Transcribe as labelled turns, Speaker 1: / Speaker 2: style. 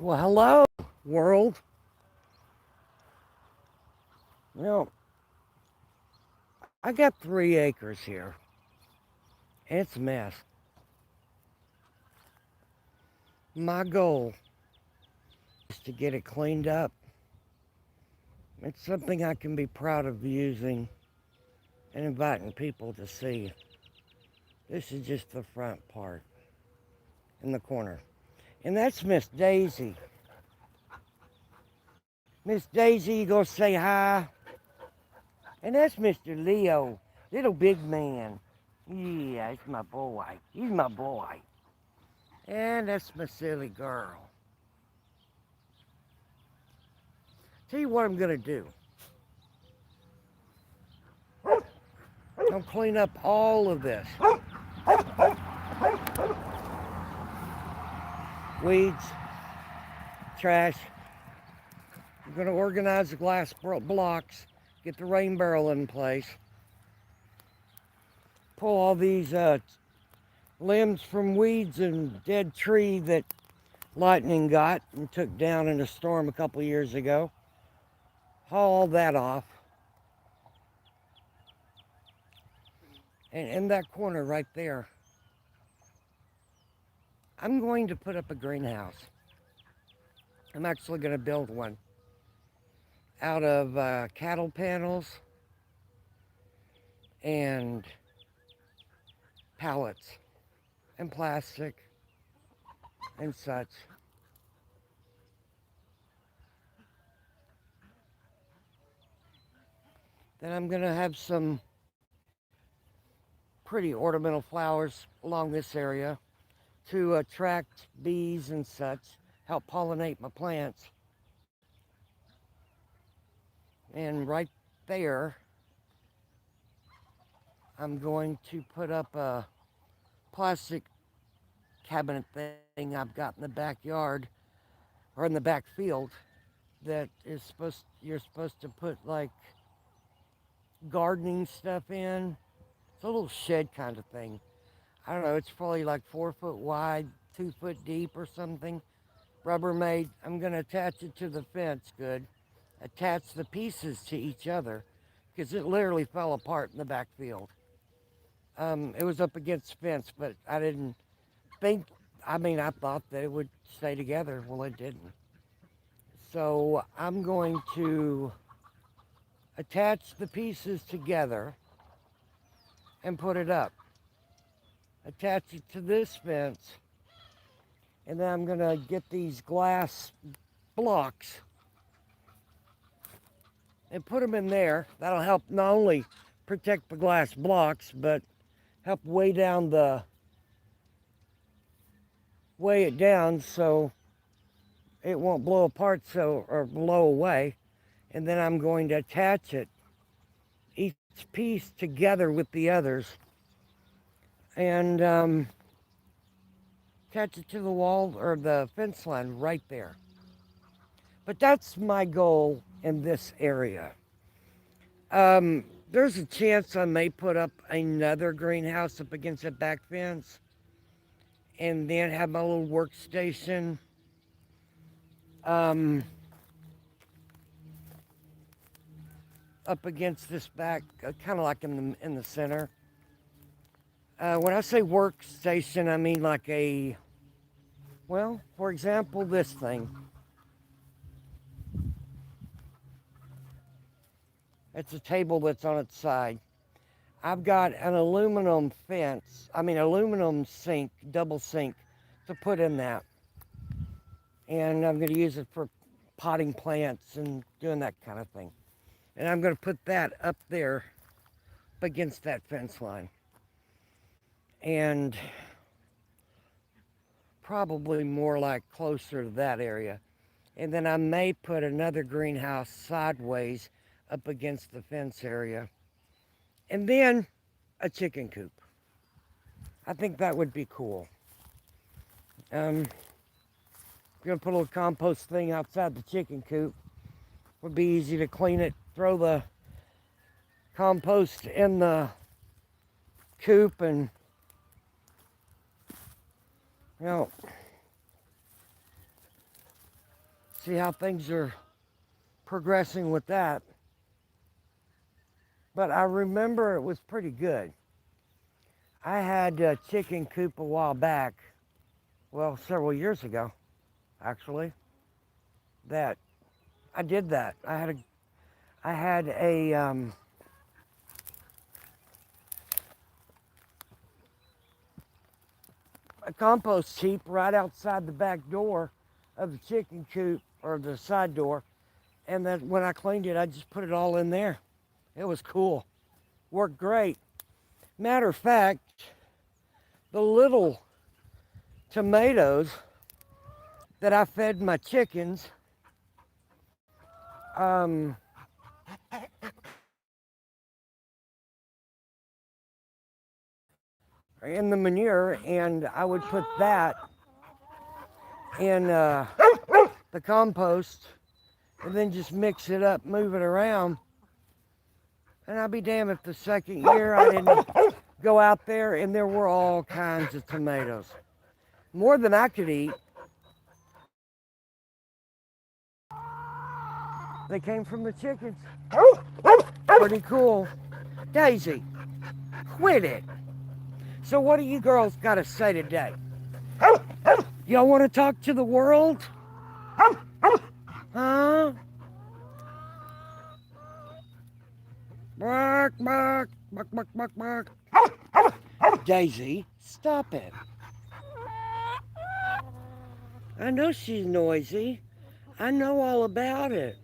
Speaker 1: Well, hello, world. You know, I got 3 acres here. It's a mess. My goal is to get it cleaned up. It's something I can be proud of using and inviting people to see. This is just the front part in the corner. And that's Miss Daisy. Miss Daisy, you go say hi. And that's Mr. Leo, little big man. Yeah, it's my boy. He's my boy. And that's my silly girl. Tell you what I'm gonna do. I'm clean up all of this. Weeds, trash. I'm gonna organize the glass blocks, get the rain barrel in place, pull all these limbs from weeds and dead tree that lightning got and took down in a storm a couple years ago. Haul all that off. And in that corner right there, I'm going to put up a greenhouse. I'm actually going to build one out of cattle panels and pallets and plastic and such. Then I'm going to have some pretty ornamental flowers along this area to attract bees and such, help pollinate my plants. And right there, I'm going to put up a plastic cabinet thing I've got in the backyard or in the back field that is you're supposed to put like gardening stuff in. It's a little shed kind of thing. I don't know, it's probably like 4 foot wide, 2 foot deep or something. Rubbermaid. I'm gonna attach it to the fence good. Attach the pieces to each other because it literally fell apart in the backfield. It was up against the fence, but I didn't think, I thought that it would stay together. Well, it didn't. So I'm going to attach the pieces together and put it up. Attach it to this fence, and then I'm going to get these glass blocks and put them in there. That'll help not only protect the glass blocks, but help weigh it down so it won't blow apart or blow away. And then I'm going to attach it, each piece together with the others, and attach it to the wall or the fence line right there. But that's my goal in this area. There's a chance I may put up another greenhouse up against that back fence and then have my little workstation. Up against this back, kind of like in the center. When I say workstation, I mean like for example, this thing. It's a table that's on its side. I've got an aluminum sink, double sink, to put in that. And I'm going to use it for potting plants and doing that kind of thing. And I'm going to put that up there up against that fence line. And probably more like closer to that area. And then I may put another greenhouse sideways up against the fence area. And then a chicken coop. I think that would be cool. I'm going to put a little compost thing outside the chicken coop. Would be easy to clean it, throw the compost in the coop, and you know, See how things are progressing with that. But I remember it was pretty good. I had a chicken coop a while back, well, several years ago, actually, that I did that. I had a compost heap right outside the back door of the chicken coop, or the side door, and then when I cleaned it, I just put it all in there. It was cool. Worked great. Matter of fact, the little tomatoes that I fed my chickens, are in the manure, and I would put that in the compost, and then just mix it up, move it around. And I'll be damned if the second year I didn't go out there and there were all kinds of tomatoes. More than I could eat. They came from the chickens. Pretty cool. Daisy, quit it. So what do you girls got to say today? Y'all want to talk to the world? Huh? Bark, bark, bark, bark, bark, bark. Daisy, stop it. I know she's noisy. I know all about it.